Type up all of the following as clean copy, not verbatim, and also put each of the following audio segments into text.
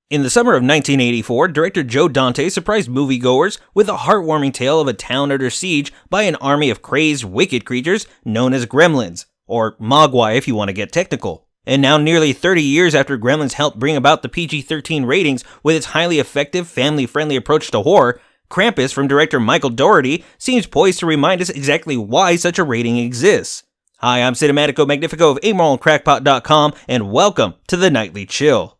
In the summer of 1984, director Joe Dante surprised moviegoers with a heartwarming tale of a town under siege by an army of crazed, wicked creatures known as Gremlins, or Mogwai if you want to get technical. And now nearly 30 years after Gremlins helped bring about the PG-13 ratings with its highly effective, family-friendly approach to horror, Krampus from director Michael Dougherty seems poised to remind us exactly why such a rating exists. Hi, I'm Cinematico Magnifico of AmoralCrackpot.com, and welcome to the Nightly Chill.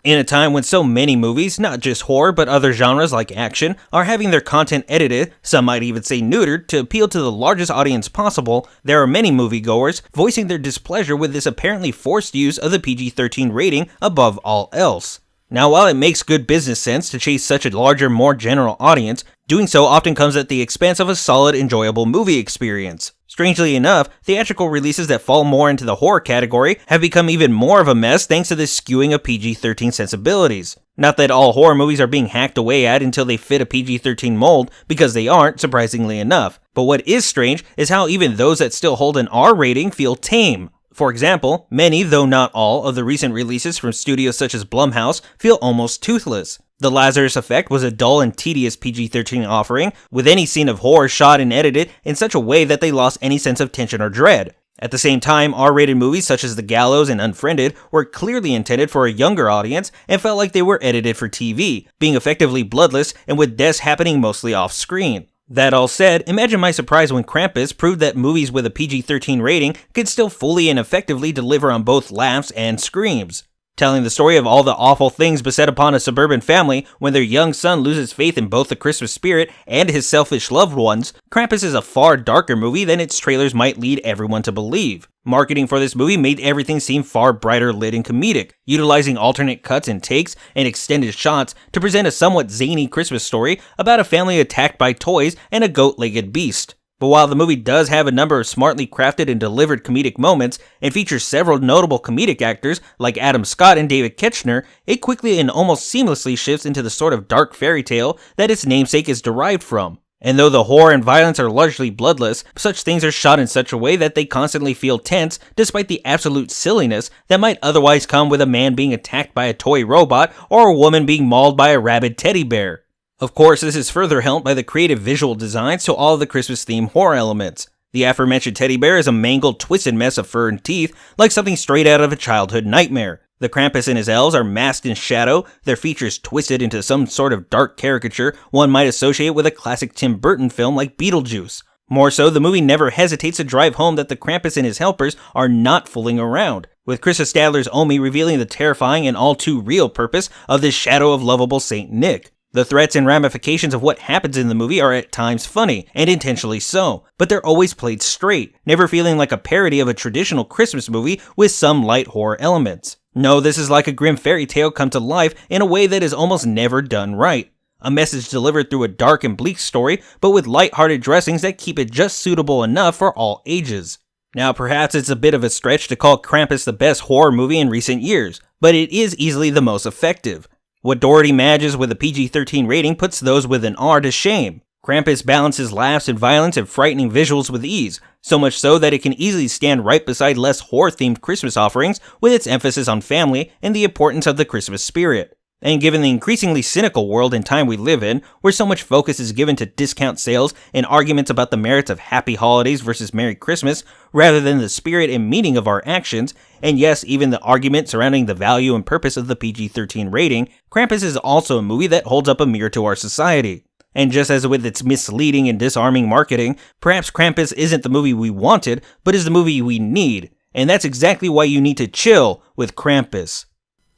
In a time when so many movies, not just horror but other genres like action, are having their content edited, some might even say neutered, to appeal to the largest audience possible, there are many moviegoers voicing their displeasure with this apparently forced use of the PG-13 rating above all else. Now, while it makes good business sense to chase such a larger, more general audience, doing so often comes at the expense of a solid, enjoyable movie experience. Strangely enough, theatrical releases that fall more into the horror category have become even more of a mess thanks to this skewing of PG-13 sensibilities. Not that all horror movies are being hacked away at until they fit a PG-13 mold, because they aren't, surprisingly enough. But what is strange is how even those that still hold an R rating feel tame. For example, many, though not all, of the recent releases from studios such as Blumhouse feel almost toothless. The Lazarus Effect was a dull and tedious PG-13 offering, with any scene of horror shot and edited in such a way that they lost any sense of tension or dread. At the same time, R-rated movies such as The Gallows and Unfriended were clearly intended for a younger audience and felt like they were edited for TV, being effectively bloodless and with deaths happening mostly off-screen. That all said, imagine my surprise when Krampus proved that movies with a PG-13 rating could still fully and effectively deliver on both laughs and screams. Telling the story of all the awful things beset upon a suburban family when their young son loses faith in both the Christmas spirit and his selfish loved ones, Krampus is a far darker movie than its trailers might lead everyone to believe. Marketing for this movie made everything seem far brighter lit and comedic, utilizing alternate cuts and takes and extended shots to present a somewhat zany Christmas story about a family attacked by toys and a goat-legged beast. But while the movie does have a number of smartly crafted and delivered comedic moments and features several notable comedic actors like Adam Scott and David Koechner, it quickly and almost seamlessly shifts into the sort of dark fairy tale that its namesake is derived from. And though the horror and violence are largely bloodless, such things are shot in such a way that they constantly feel tense despite the absolute silliness that might otherwise come with a man being attacked by a toy robot or a woman being mauled by a rabid teddy bear. Of course, this is further helped by the creative visual designs to all of the Christmas-themed horror elements. The aforementioned teddy bear is a mangled, twisted mess of fur and teeth, like something straight out of a childhood nightmare. The Krampus and his elves are masked in shadow, their features twisted into some sort of dark caricature one might associate with a classic Tim Burton film like Beetlejuice. More so, the movie never hesitates to drive home that the Krampus and his helpers are not fooling around, with Krista Stadler's Omi revealing the terrifying and all too real purpose of this shadow of lovable Saint Nick. The threats and ramifications of what happens in the movie are at times funny, and intentionally so, but they're always played straight, never feeling like a parody of a traditional Christmas movie with some light horror elements. No, this is like a grim fairy tale come to life in a way that is almost never done right. A message delivered through a dark and bleak story, but with light-hearted dressings that keep it just suitable enough for all ages. Now, perhaps it's a bit of a stretch to call Krampus the best horror movie in recent years, but it is easily the most effective. What Dougherty manages with a PG-13 rating puts those with an R to shame. Krampus balances laughs and violence and frightening visuals with ease, so much so that it can easily stand right beside less horror-themed Christmas offerings with its emphasis on family and the importance of the Christmas spirit. And given the increasingly cynical world and time we live in, where so much focus is given to discount sales and arguments about the merits of Happy Holidays versus Merry Christmas, rather than the spirit and meaning of our actions, and yes, even the argument surrounding the value and purpose of the PG-13 rating, Krampus is also a movie that holds up a mirror to our society. And just as with its misleading and disarming marketing, perhaps Krampus isn't the movie we wanted, but is the movie we need. And that's exactly why you need to chill with Krampus.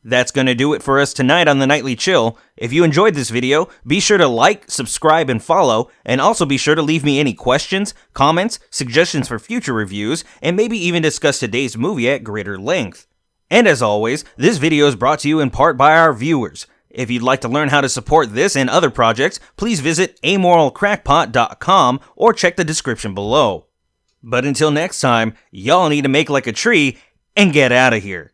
That's gonna do it for us tonight on the Nightly Chill. If you enjoyed this video, be sure to like, subscribe, and follow, and also be sure to leave me any questions, comments, suggestions for future reviews, and maybe even discuss today's movie at greater length. And as always, this video is brought to you in part by our viewers. If you'd like to learn how to support this and other projects, please visit amoralcrackpot.com or check the description below. But until next time, y'all need to make like a tree and get out of here.